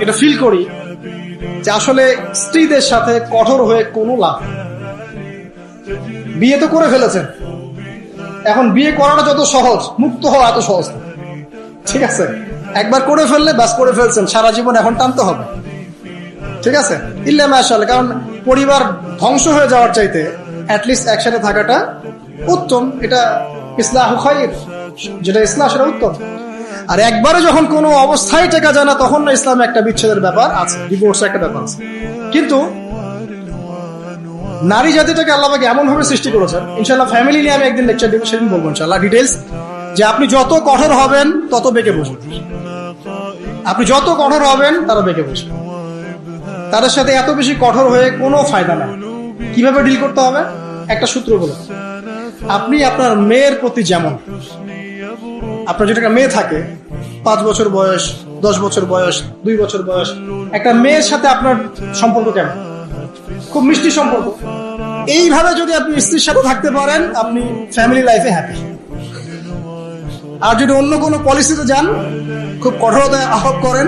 এটা ফিল করি যে আসলে স্ত্রীদের সাথে কঠোর হয়ে কোনো লাভ নেই। বিয়ে তো করে ফেলেছেন, এখন বিয়ে করাটা যত সহজ, মুক্ত হওয়া এত সহজ না। ঠিক আছে, একবার করে ফেললে ব্যাস করে ফেলছেন, সারা জীবন এখন টানতে হবে। ঠিক আছে, ইল্লা মাশাআল্লাহ, কারণ পরিবার ধ্বংস হয়ে যাওয়ার চাইতে অ্যাটলিস্ট একসাথে থাকাটা উত্তম। এটা ইসলাহু খায়র, যেটা ইসলাম সেটা উত্তম। আর একবারে যখন কোনো অবস্থায় টেকা যায় না, তখন না ইসলামে একটা বিচ্ছেদের ব্যাপার আছে, ডিভোর্সের একটা ব্যাপার আছে। কিন্তু নারী জাতিটাকে আল্লাহ পাক এমন ভাবে সৃষ্টি করেছেন, ইনশাআল্লাহ ফ্যামিলি নিয়ে আমি একদিন লেকচার দিব, সেদিন বলবো ইনশাআল্লাহ ডিটেইলস, যে আপনি যত কঠোর হবেন তত বেঁকে বসবেন। আপনি যত কঠোর হবেন তারা বেঁকে বসবেন। তাদের সাথে এত বেশি কঠোর হয়ে কোনো ফায়দা নাই। কিভাবে ডিল করতে হবে? একটা সূত্র বলে, আপনি আপনার মেয়ের প্রতি যেমন, আপনার যদি একটা মেয়ে থাকে 5 বছর বয়স, 10 বছর বয়স, 2 বছর বয়স, একটা মেয়ের সাথে আপনার সম্পর্ক কেমন? খুব মিষ্টি সম্পর্ক। এইভাবে যদি আপনি স্ত্রীর সাথে থাকতে পারেন, আপনি ফ্যামিলি লাইফে হ্যাপি। আর যদি অন্য কোনো পলিসিতে যান, খুব কঠোরতা আরোপ করেন,